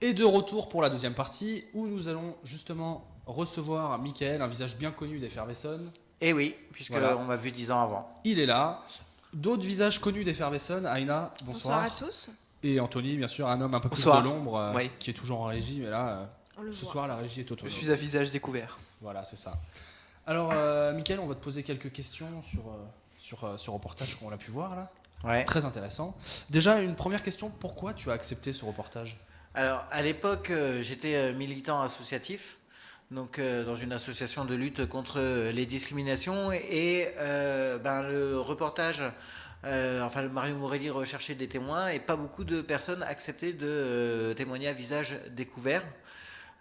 Et de retour pour la deuxième partie où nous allons justement recevoir Mickaël, un visage bien connu d'Effervesson. Et oui, puisque Voilà, on m'a vu 10 ans avant. il est là. D'autres visages connus d'Effervesson, Aïna, Bonsoir bonsoir. à tous. Et Anthony, bien sûr, un homme un peu plus de Bonsoir. l'ombre, Oui. qui est toujours en régie, mais là, On le ce voit. soir, la régie est Je autonome. suis à visage découvert. Voilà, c'est ça. Alors, Mickaël, on va te poser quelques questions sur ce reportage qu'on a pu voir là. Ouais. Très intéressant. Déjà, une première question, pourquoi tu as accepté ce reportage ? Alors, à l'époque, j'étais militant associatif, donc dans une association de lutte contre les discriminations. Et le reportage, le Mario Morelli recherchait des témoins et pas beaucoup de personnes acceptaient de témoigner à visage découvert.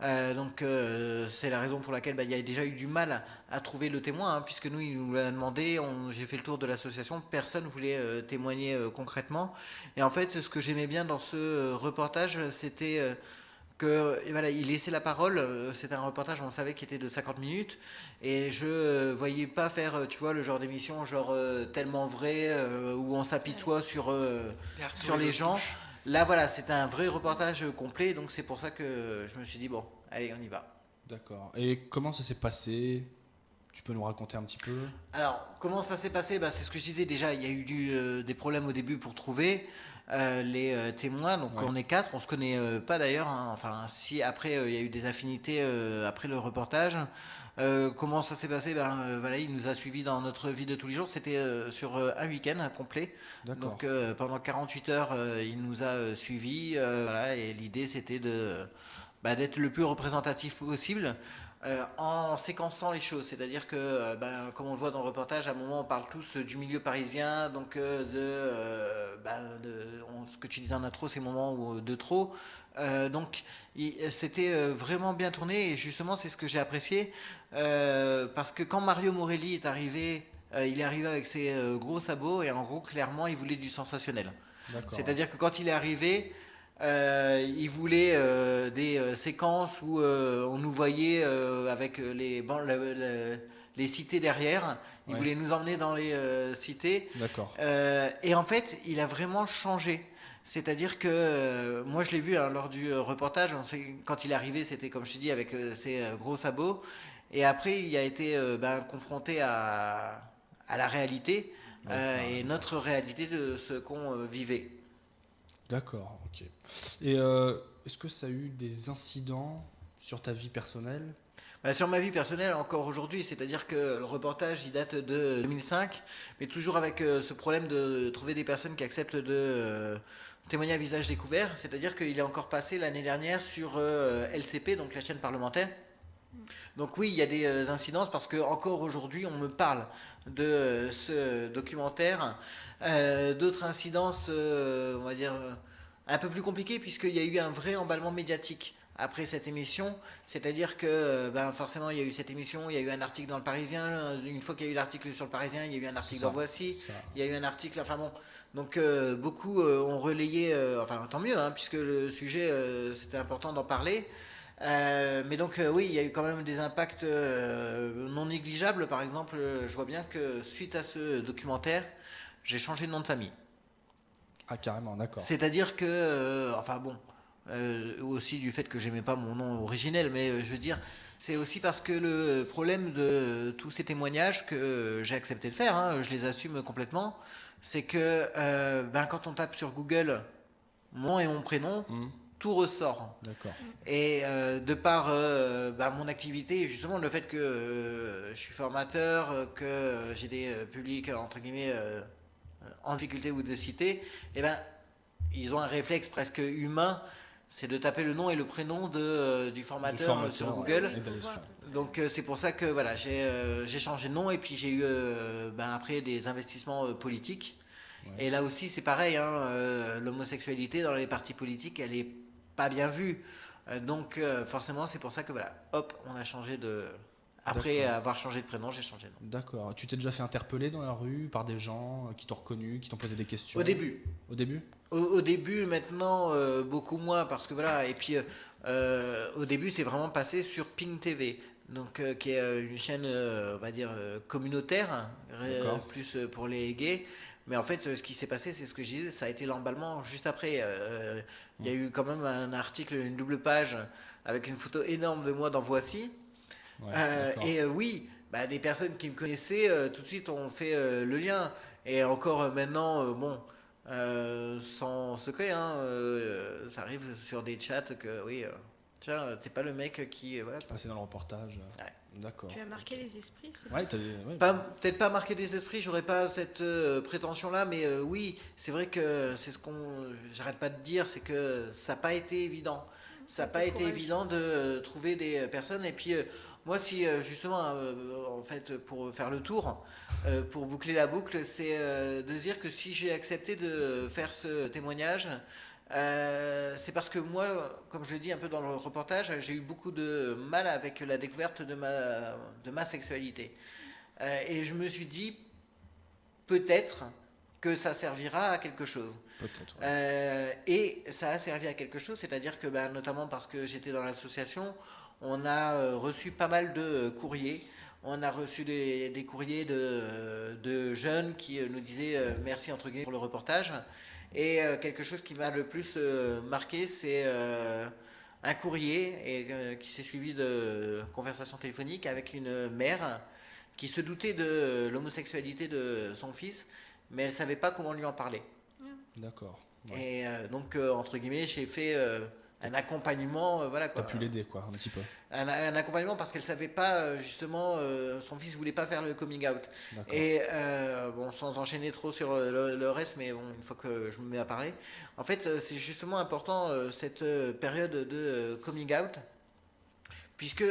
C'est la raison pour laquelle il y a déjà eu du mal à trouver le témoin, hein, puisque nous, il nous l'a demandé, j'ai fait le tour de l'association, personne ne voulait témoigner concrètement. Et en fait, ce que j'aimais bien dans ce reportage, c'était il laissait la parole. C'était un reportage, on savait, qui était de 50 minutes, et je voyais pas faire, tu vois, le genre d'émission genre tellement vrai, où on s'apitoie sur les gens. Là, voilà, c'était un vrai reportage complet, donc c'est pour ça que je me suis dit, bon, allez, on y va. D'accord. Et comment ça s'est passé ? Tu peux nous raconter un petit peu ? Alors, comment ça s'est passé ? C'est ce que je disais déjà, il y a eu des problèmes au début pour trouver les témoins, donc Ouais. on est 4, on se connaît pas d'ailleurs, hein. Enfin, si après il y a eu des affinités après le reportage. Comment ça s'est passé ? Il nous a suivis dans notre vie de tous les jours. C'était sur un week-end complet. D'accord. Donc pendant 48 heures, il nous a suivis. Et l'idée, c'était d'être le plus représentatif possible en séquençant les choses. C'est-à-dire que, comme on le voit dans le reportage, à un moment, on parle tous du milieu parisien, donc ce que tu disais en intro, ces moments de trop. C'était vraiment bien tourné, et justement, c'est ce que j'ai apprécié, parce que quand Mario Morelli est arrivé, il est arrivé avec ses gros sabots, et en gros, clairement, il voulait du sensationnel. D'accord. C'est-à-dire que quand il est arrivé, il voulait des séquences où on nous voyait avec les cités derrière. Il voulait nous emmener dans les cités. D'accord. Et en fait, il a vraiment changé. C'est-à-dire que moi, je l'ai vu lors du reportage. Quand il est arrivé, c'était, comme je t'ai dit, avec ses gros sabots. Et après, il a été confronté à la réalité, et notre réalité de ce qu'on vivait. D'accord, ok. Et est-ce que ça a eu des incidents sur ta vie personnelle ? Sur ma vie personnelle, encore aujourd'hui, c'est-à-dire que le reportage, il date de 2005, mais toujours avec ce problème de trouver des personnes qui acceptent de témoigner à visage découvert. C'est-à-dire qu'il est encore passé l'année dernière sur LCP, donc la chaîne parlementaire. Donc oui, il y a des incidences, parce que encore aujourd'hui, on me parle de ce documentaire. D'autres incidences, on va dire, un peu plus compliquées, puisqu'il y a eu un vrai emballement médiatique après cette émission. C'est-à-dire que forcément, il y a eu cette émission, il y a eu un article dans le Parisien. Une fois qu'il y a eu l'article sur le Parisien, il y a eu un article dans Voici, il y a eu un article, enfin bon. Donc beaucoup ont relayé, tant mieux, hein, puisque le sujet, c'était important d'en parler. Mais donc oui, il y a eu quand même des impacts non négligeables. Par exemple, je vois bien que suite à ce documentaire, j'ai changé de nom de famille. Ah, carrément, d'accord. C'est-à-dire que, aussi du fait que j'aimais pas mon nom originel, mais je veux dire, c'est aussi parce que le problème de tous ces témoignages que j'ai accepté de faire, hein, je les assume complètement, c'est que quand on tape sur Google mon nom et mon prénom, tout ressort. D'accord. Et de par mon activité, justement le fait que je suis formateur, que j'ai des publics entre guillemets en difficulté ou de cité, ils ont un réflexe presque humain, c'est de taper le nom et le prénom du formateur sur Google. Donc c'est pour ça que voilà, j'ai changé de nom, et puis j'ai eu après des investissements politiques. Ouais. Et là aussi c'est pareil, hein, l'homosexualité dans les partis politiques, elle est pas bien vue. Donc forcément c'est pour ça que voilà, hop, on a changé de... Après avoir changé de prénom, j'ai changé de nom. D'accord. Tu t'es déjà fait interpeller dans la rue par des gens qui t'ont reconnu, qui t'ont posé des questions ? Au début. Au début ? Au début, maintenant beaucoup moins, parce que voilà, et puis au début c'est vraiment passé sur Ping TV, donc qui est une chaîne on va dire communautaire, plus pour les gays. Mais en fait, ce qui s'est passé, c'est ce que je disais, ça a été l'emballement juste après. Il y a eu quand même un article, une double page, avec une photo énorme de moi dans Voici. Ouais, Oui, bah, des personnes qui me connaissaient, tout de suite ont fait le lien. Et encore maintenant, bon, sans secret, hein, ça arrive sur des chats que, oui, tiens, t'es pas le mec qui... voilà. qui est passé dans le reportage. Ouais. D'accord. Tu as marqué les esprits, c'est Ouais, Peut-être pas marquer des esprits, j'aurais pas cette prétention-là, mais oui, c'est vrai que c'est ce j'arrête pas de dire, c'est que ça n'a pas été évident. Ça n'a pas été évident de trouver des personnes. Et puis, moi, si justement, en fait, pour faire le tour, pour boucler la boucle, c'est de dire que si j'ai accepté de faire ce témoignage, c'est parce que moi, comme je le dis un peu dans le reportage, j'ai eu beaucoup de mal avec la découverte de ma sexualité. Et je me suis dit, peut-être que ça servira à quelque chose. Peut-être. Et ça a servi à quelque chose, c'est-à-dire que notamment parce que j'étais dans l'association, on a reçu pas mal de courriers. On a reçu des courriers de jeunes qui nous disaient merci entre guillemets pour le reportage. Et quelque chose qui m'a le plus marqué, c'est un courrier qui s'est suivi de conversations téléphoniques avec une mère qui se doutait de l'homosexualité de son fils, mais elle ne savait pas comment lui en parler. D'accord. Ouais. Et donc, entre guillemets, j'ai fait un accompagnement, voilà quoi. T'as pu l'aider, quoi, un petit peu. Un accompagnement parce qu'elle savait pas, justement, son fils voulait pas faire le coming out. D'accord. Et bon, sans enchaîner trop sur le reste, mais bon, une fois que je me mets à parler, en fait, c'est justement important cette période de coming out. Puisque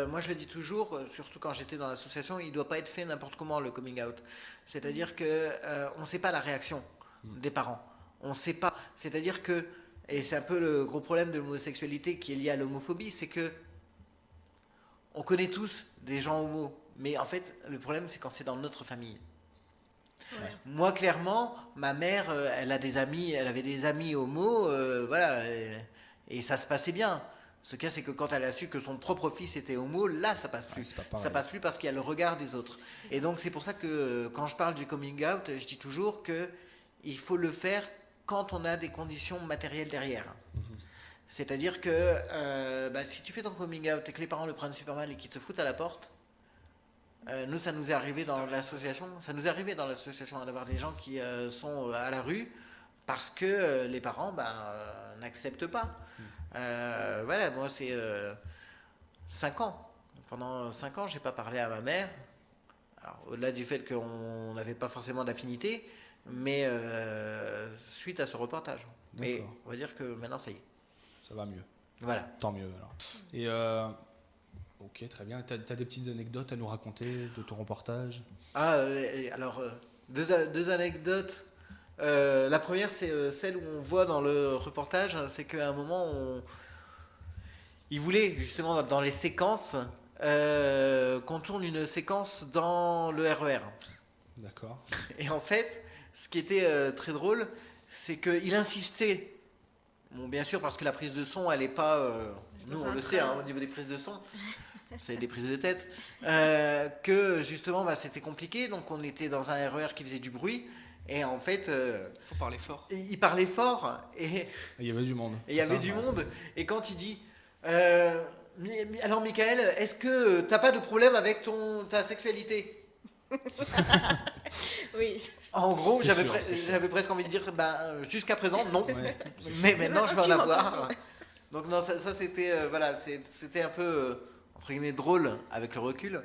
moi je le dis toujours, surtout quand j'étais dans l'association, il ne doit pas être fait n'importe comment le coming out. C'est-à-dire qu'on ne sait pas la réaction des parents. On ne sait pas. C'est-à-dire que, et c'est un peu le gros problème de l'homosexualité qui est lié à l'homophobie, c'est que on connaît tous des gens homos. Mais en fait, le problème c'est quand c'est dans notre famille. Ouais. Moi clairement, ma mère, elle avait des amis homos, voilà, et ça se passait bien. Ce cas, c'est que quand elle a su que son propre fils était homo, là, ça passe plus. c'est pas pareil. Ça passe plus parce qu'il y a le regard des autres. Et donc, c'est pour ça que quand je parle du coming out, je dis toujours que il faut le faire quand on a des conditions matérielles derrière. C'est-à-dire que si tu fais ton coming out et que les parents le prennent super mal et qu'ils te foutent à la porte, nous, ça nous est arrivé dans l'association. Ça nous est arrivé dans l'association d'avoir des gens qui sont à la rue parce que les parents n'acceptent pas. Voilà, moi c'est 5 ans. Pendant 5 ans, j'ai pas parlé à ma mère. Alors, au-delà du fait qu'on n'avait pas forcément d'affinité, mais suite à ce reportage. Mais D'accord. on va dire que maintenant ça y est. Ça va mieux. Voilà. Tant mieux alors. Et ok, très bien. T'as des petites anecdotes à nous raconter de ton reportage? Alors, deux anecdotes. La première, c'est celle où on voit dans le reportage, c'est qu'à un moment, il voulait justement dans les séquences qu'on tourne une séquence dans le RER. D'accord. Et en fait, ce qui était très drôle, c'est qu'il insistait. Bon, bien sûr, parce que la prise de son, elle n'est pas. Nous, on le sait, au niveau des prises de son, c'est des prises de tête, que justement, c'était compliqué. Donc, on était dans un RER qui faisait du bruit. Et en fait, faut parler fort. Il parlait fort et il y avait du monde. Et il y avait du monde. Et quand il dit alors Michael, est-ce que t'as pas de problème avec ta sexualité? Oui. En gros, C'est sûr, c'est sûr. j'avais presque envie de dire jusqu'à présent non, Ouais. mais maintenant je vais en Tu m'en avoir. Donc non, ça c'était voilà, c'était un peu entre guillemets drôle avec le recul.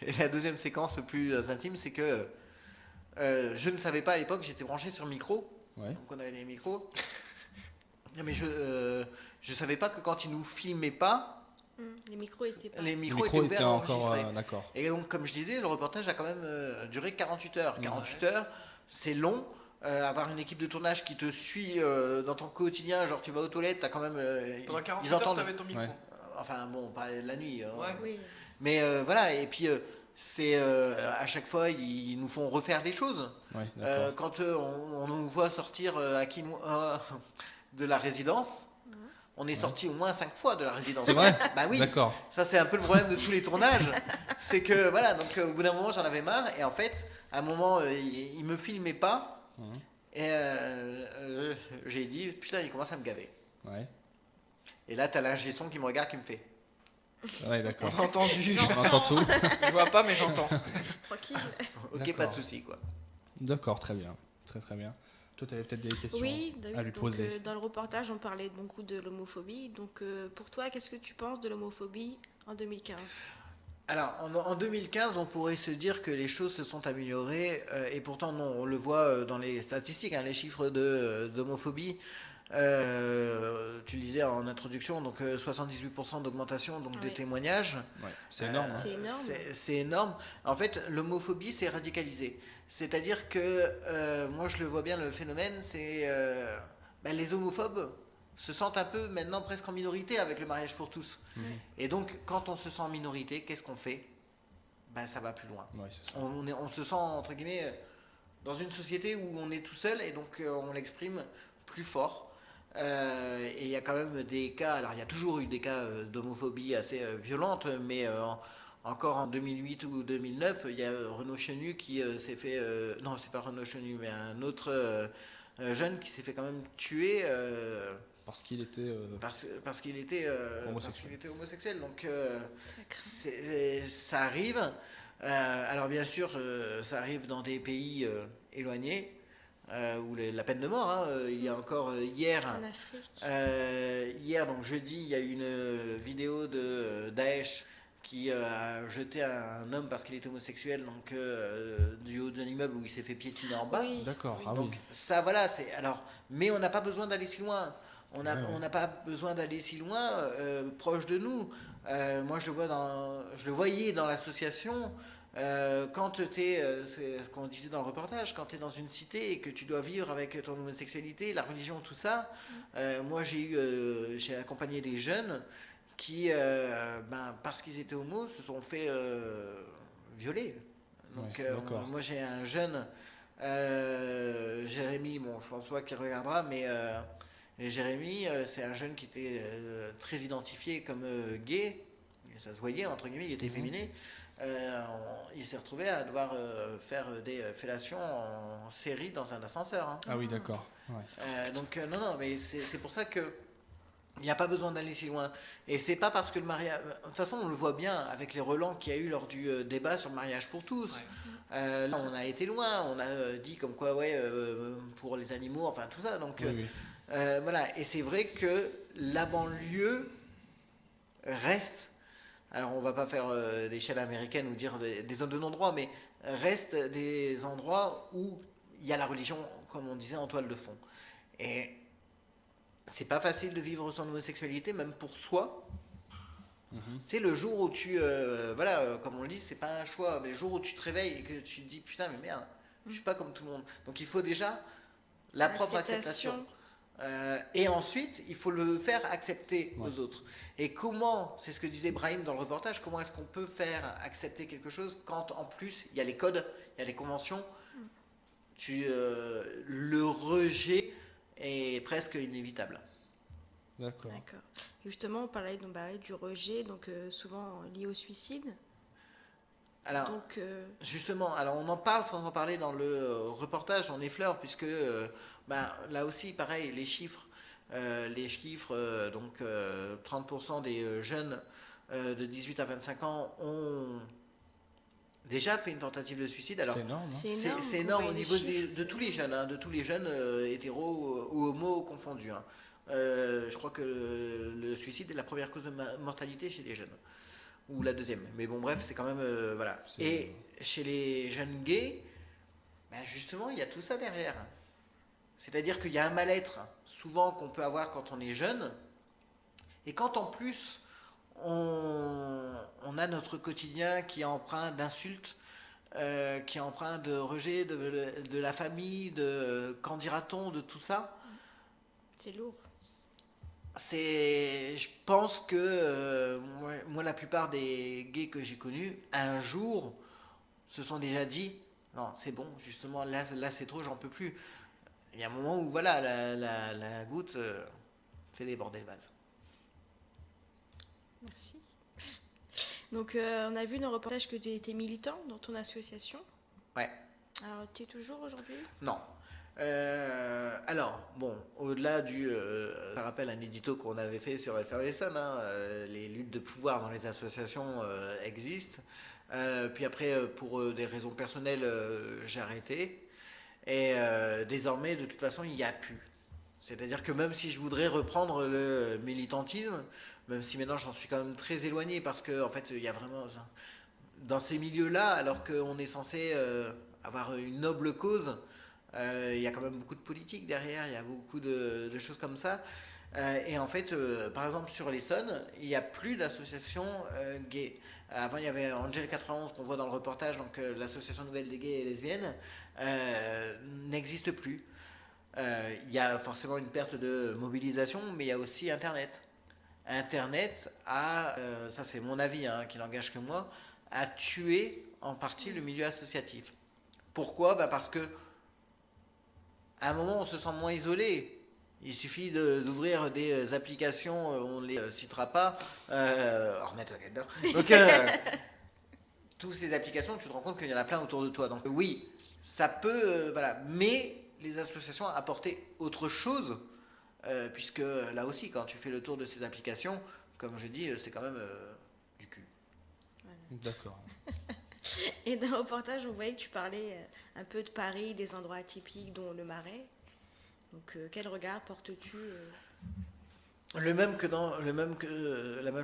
Et la deuxième séquence plus intime, c'est que je ne savais pas à l'époque, j'étais branché sur micro. Ouais. Donc on avait les micros. Mais je savais pas que quand ils nous filmaient pas, Les micros étaient pas. les Le micros micro étaient était ouverts à encore. enregistrer. D'accord. Et donc comme je disais, le reportage a quand même duré 48 heures. 48 heures, c'est long. Avoir une équipe de tournage qui te suit dans ton quotidien, genre tu vas aux toilettes, t'as quand même. Pendant 48 ils heures, entendent. t'avais ton micro. Ouais. Enfin bon, pas la nuit. Ouais. Oui. Mais voilà, et puis c'est à chaque fois ils nous font refaire des choses. Ouais, d'accord. Quand on nous voit sortir de la résidence, on est sorti au moins 5 fois de la résidence. C'est vrai? Bah oui. D'accord. Ça c'est un peu le problème de tous les tournages, c'est que voilà, donc au bout d'un moment j'en avais marre et en fait à un moment il me filmait pas Mhm. Et j'ai dit, putain, il commence à me gaver. Ouais. Et là, t'as l'ingé son qui me regarde, qui me fait. Ouais, d'accord. On a entendu. On entend tout. Je vois pas, mais j'entends. Tranquille. Ok, D'accord. pas de souci, quoi. D'accord, très bien. Très très bien. Toi, tu avais peut-être des questions Oui, à lui donc, poser. dans le reportage, on parlait beaucoup de l'homophobie. Donc, pour toi, qu'est-ce que tu penses de l'homophobie en 2015? Alors, en 2015, on pourrait se dire que les choses se sont améliorées, et pourtant, non, on le voit dans les statistiques, hein, les chiffres d'homophobie. Tu le disais en introduction, donc 78% d'augmentation donc, des Ouais. témoignages. Ouais, c'est énorme. hein. C'est énorme. C'est énorme. En fait, l'homophobie, c'est radicalisé. C'est-à-dire que, moi, je le vois bien, le phénomène, c'est les homophobes se sentent un peu maintenant presque en minorité avec le mariage pour tous. Mhm. Et donc, quand on se sent en minorité, qu'est-ce qu'on fait? Ça va plus loin. Ouais, c'est ça. On se sent, entre guillemets, dans une société où on est tout seul et donc on l'exprime plus fort. Et il y a quand même des cas, alors il y a toujours eu des cas d'homophobie assez violentes, mais encore en 2008 ou 2009, il y a Renaud Chenu qui s'est fait, non c'est pas Renaud Chenu, mais un autre jeune qui s'est fait quand même tuer Parce qu'il était. parce qu'il était, homosexuel. Donc ça arrive. Alors bien sûr, ça arrive dans des pays éloignés. Où la peine de mort, hein, il y a encore hier, En Afrique. hier donc jeudi, il y a eu une vidéo de Daesh qui a jeté un homme parce qu'il était homosexuel donc du haut d'un immeuble où il s'est fait piétiner en bas. Oui. D'accord. Oui. Ah Donc oui. ça voilà, c'est alors, mais on n'a pas besoin d'aller si loin. On Ouais. n'a pas besoin d'aller si loin, proche de nous. Moi je le voyais dans l'association. Quand tu es, c'est ce qu'on disait dans le reportage, quand tu es dans une cité et que tu dois vivre avec ton homosexualité, la religion, tout ça, moi j'ai accompagné des jeunes qui, parce qu'ils étaient homos, se sont fait violer. Donc Ouais, d'accord. moi j'ai un jeune, Jérémy, bon je pense pas qu'il regardera, mais Jérémy, c'est un jeune qui était très identifié comme gay, et ça se voyait, entre guillemets, il était féminé. Il s'est retrouvé à devoir faire des fellations en série dans un ascenseur. Hein. Ah oui, d'accord. Ouais. Donc non, mais c'est pour ça que il n'y a pas besoin d'aller si loin. Et c'est pas parce que le mariage... De toute façon, on le voit bien avec les relents qu'il y a eu lors du débat sur le mariage pour tous. Ouais. Là, on a été loin. On a dit comme quoi, pour les animaux, enfin tout ça. Donc Oui, oui. voilà. Et c'est vrai que la banlieue reste... Alors, on va pas faire l'échelle américaine ou dire des zones de non-droit, mais reste des endroits où il y a la religion, comme on disait, en toile de fond. Et c'est pas facile de vivre son homosexualité, même pour soi. Tu sais, le jour où tu... comme on le dit, c'est pas un choix, mais le jour où tu te réveilles et que tu te dis, putain, mais merde, je suis pas comme tout le monde. Donc, il faut déjà la propre acceptation. Et ensuite, il faut le faire accepter aux autres. Et comment, c'est ce que disait Brahim dans le reportage, comment est-ce qu'on peut faire accepter quelque chose quand en plus il y a les codes, il y a les conventions, le rejet est presque inévitable. D'accord. D'accord. Et justement, on parlait donc, du rejet, donc souvent lié au suicide. Alors, Donc, justement, alors on en parle sans en parler dans le reportage, on effleure, puisque là aussi, pareil, les chiffres, donc 30% des jeunes de 18 à 25 ans ont déjà fait une tentative de suicide. Alors, C'est énorme. Hein. c'est énorme au niveau de tous les jeunes, hein, de tous les jeunes hétéros ou homo confondus. Hein. Je crois que le suicide est la première cause de mortalité chez les jeunes. Ou la deuxième. Mais bon, bref, c'est quand même... voilà. Et chez les jeunes gays, justement, il y a tout ça derrière. C'est-à-dire qu'il y a un mal-être, souvent, qu'on peut avoir quand on est jeune. Et quand, en plus, on a notre quotidien qui est empreint d'insultes, qui est empreint de rejet de la famille, de qu'en dira-t-on, de tout ça. c'est lourd. Je pense que moi, la plupart des gays que j'ai connus, un jour, se sont déjà dit, non, c'est bon, justement, là c'est trop, j'en peux plus. Il y a un moment où, voilà, la goutte fait déborder le vase. Merci. Donc, on a vu dans le reportage que tu étais militant dans ton association. Ouais. Alors, tu es toujours aujourd'hui? Non. Alors, bon, au-delà ça rappelle un édito qu'on avait fait sur Effervescent, hein, les luttes de pouvoir dans les associations existent. Puis après, pour des raisons personnelles, j'ai arrêté. Et désormais, de toute façon, il n'y a plus. C'est-à-dire que même si je voudrais reprendre le militantisme, même si maintenant j'en suis quand même très éloigné, parce qu'en fait, il y a vraiment... Dans ces milieux-là, alors qu'on est censé avoir une noble cause, il y a quand même beaucoup de politique derrière, il y a beaucoup de choses comme ça. Et en fait, par exemple, sur l'Essonne, il n'y a plus d'association gay. Avant, il y avait Angel 91 qu'on voit dans le reportage, donc l'association nouvelle des gays et lesbiennes, n'existe plus. Il y a forcément une perte de mobilisation, mais il y a aussi Internet. Internet a, ça c'est mon avis, hein, qui n'engage que moi, a tué en partie le milieu associatif. Pourquoi ? Parce que à un moment, on se sent moins isolé. Il suffit d'ouvrir des applications, on ne les citera pas, Hornet, donc toutes ces applications, tu te rends compte qu'il y en a plein autour de toi. Donc oui, ça peut, voilà, mais les associations apportaient autre chose, puisque là aussi, quand tu fais le tour de ces applications, comme je dis, c'est quand même du cul. D'accord. Et dans le reportage, on voyait que tu parlais un peu de Paris, des endroits atypiques, dont le Marais. Donc, quel regard portes-tu La même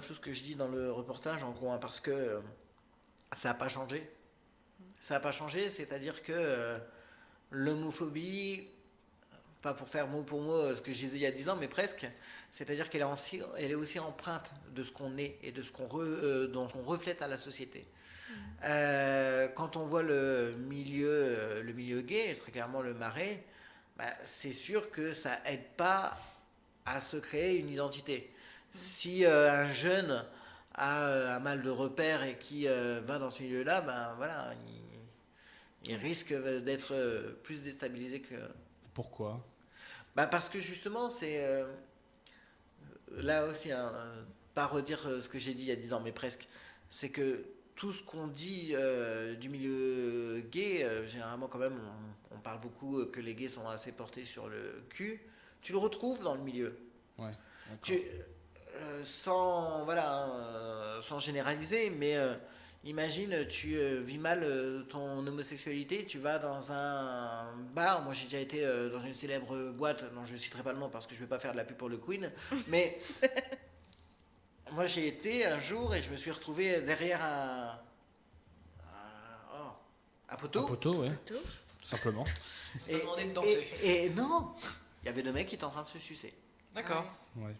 chose que je dis dans le reportage, en gros, hein, parce que ça n'a pas changé. Ça n'a pas changé, c'est-à-dire que l'homophobie, pas pour faire mot pour mot ce que je disais il y a 10 ans, mais presque, c'est-à-dire qu'elle est aussi empreinte de ce qu'on est et de ce dont on reflète à la société. Quand on voit le milieu gay, très clairement le Marais, c'est sûr que ça aide pas à se créer une identité. Si un jeune a un mal de repère et qui va dans ce milieu-là, voilà, il risque d'être plus déstabilisé que... Pourquoi ? Parce que justement, c'est là aussi, hein, pas redire ce que j'ai dit il y a 10 ans, mais presque, c'est que tout ce qu'on dit du milieu gay, généralement quand même, on parle beaucoup que les gays sont assez portés sur le cul, tu le retrouves dans le milieu. Ouais, sans généraliser, mais imagine, tu vis mal ton homosexualité, tu vas dans un bar, moi j'ai déjà été dans une célèbre boîte, non je ne citerai pas le nom parce que je ne vais pas faire de la pub pour le Queen, mais moi j'ai été un jour et je me suis retrouvé derrière un poteau. Un poteau, ouais, Tout tout simplement. On m'a demandé de danser. Et non, il y avait 2 mecs qui étaient en train de se sucer. D'accord. Ouais.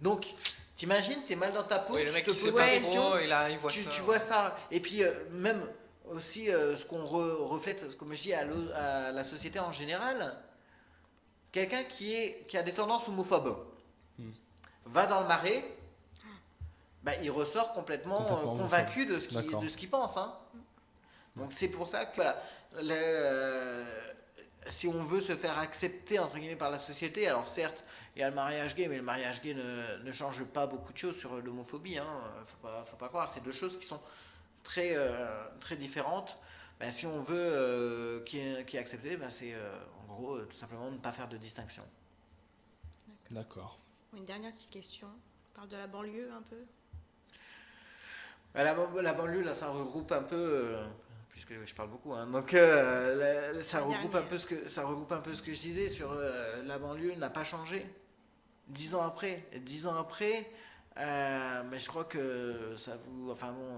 Donc, t'imagines, t'es mal dans ta peau, Oui, le tu mec te qui sait poses pas la question, trop, il arrive, voit ça. tu vois ça. Et puis, même aussi, ce qu'on reflète, comme je dis, à la société en général, quelqu'un qui a des tendances homophobes va dans le Marais, il ressort complètement convaincu de ce qu'il pense. Hein. Donc, c'est pour ça que, voilà, si on veut se faire accepter entre guillemets par la société, alors certes il y a le mariage gay, mais le mariage gay ne change pas beaucoup de choses sur l'homophobie, hein. Faut pas croire, c'est 2 choses qui sont très, très différentes. Si on veut qui est accepté, c'est en gros tout simplement ne pas faire de distinction. D'accord. Une dernière petite question. On parle de la banlieue un peu. La banlieue, là, ça regroupe un peu, puisque je parle beaucoup, hein, donc ça regroupe un peu ce que je disais sur la banlieue n'a pas changé. 10 ans après, mais je crois que ça vous, enfin bon,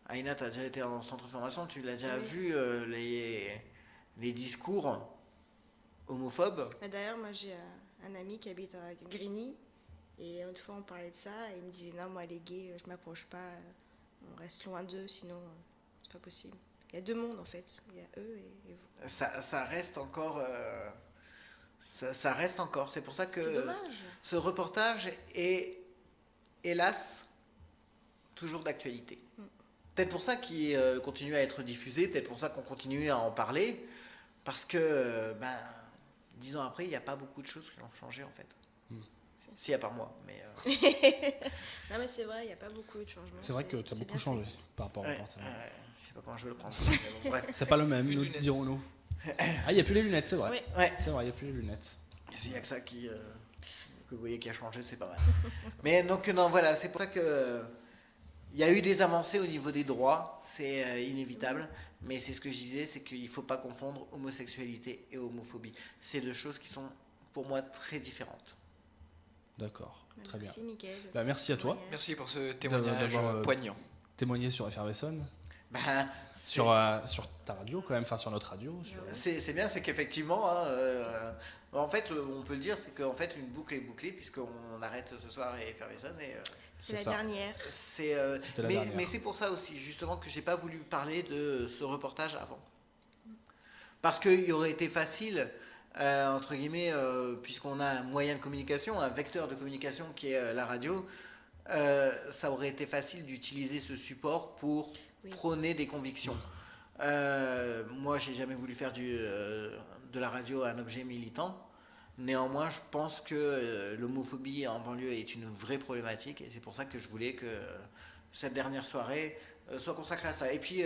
Aïna, tu as déjà été en centre de formation, tu l'as déjà vu les discours homophobes. D'ailleurs, moi j'ai un ami qui habite à Grigny et une fois on parlait de ça et il me disait non, moi les gays, je m'approche pas, on reste loin d'eux, sinon c'est pas possible. Il y a 2 mondes en fait, il y a eux et vous. Ça reste encore. Ça reste encore. C'est pour ça que C'est dommage. Ce reportage est, hélas, toujours d'actualité. Peut-être pour ça qu'il continue à être diffusé, peut-être pour ça qu'on continue à en parler, parce que 10 ans après, il n'y a pas beaucoup de choses qui ont changé en fait. Si, à part moi. Mais non mais c'est vrai, il n'y a pas beaucoup de changements. C'est vrai que tu as beaucoup changé par rapport au reportage. je sais pas comment je vais le prendre. Mais bon, bref. C'est pas le même, Plus de nous lunettes. dirons-nous. Ah, il n'y a plus les lunettes, c'est vrai. Oui. Ouais. C'est vrai, il n'y a plus les lunettes. S'il n'y a que ça que vous voyez qui a changé, c'est pas mal. Mais donc, non, voilà, c'est pour ça que il y a eu des avancées au niveau des droits, c'est inévitable. Mais c'est ce que je disais, c'est qu'il ne faut pas confondre homosexualité et homophobie. C'est deux choses qui sont, pour moi, très différentes. D'accord, très bien. Merci, Mickaël. Bah, merci à toi. Merci pour ce témoignage D'avoir, poignant. Témoigner sur Effervescent, Ben, sur ta radio quand même, enfin sur notre radio. c'est bien, c'est qu'effectivement, hein, en fait, on peut le dire, c'est qu'en fait, une boucle est bouclée, puisqu'on arrête ce soir et Effervescent. Et, C'est la ça. dernière. C'était la dernière. mais c'est pour ça aussi, justement, que j'ai pas voulu parler de ce reportage avant. Parce qu'il aurait été facile, entre guillemets, puisqu'on a un moyen de communication, un vecteur de communication qui est la radio, ça aurait été facile d'utiliser ce support pour prôner des convictions. Moi, j'ai jamais voulu faire de la radio un objet militant. Néanmoins, je pense que l'homophobie en banlieue est une vraie problématique et c'est pour ça que je voulais que cette dernière soirée soit consacrée à ça. Et puis,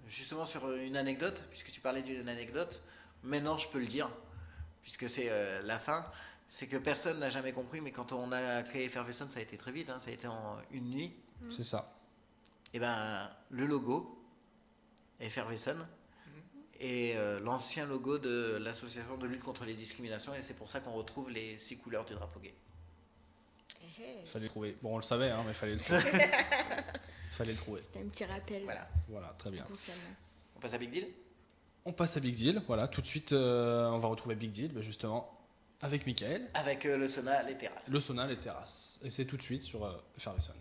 justement sur une anecdote, puisque tu parlais d'une anecdote, maintenant je peux le dire, puisque c'est la fin, c'est que personne n'a jamais compris, mais quand on a créé Effervescent, ça a été très vite, hein, ça a été en une nuit. C'est ça. Et ben le logo Effervescent est l'ancien logo de l'association de lutte contre les discriminations et c'est pour ça qu'on retrouve les 6 couleurs du drapeau gay. Fallait le trouver. Bon, on le savait, hein, mais fallait le trouver. Fallait le trouver. C'était un petit rappel. Voilà, très bien. Consciemment. on passe à Big Deal. On passe à Big Deal. Voilà, tout de suite, on va retrouver Big Deal, justement, avec Mickaël. Avec le sauna, les terrasses. Le sauna, les terrasses. Et c'est tout de suite sur Effervescent.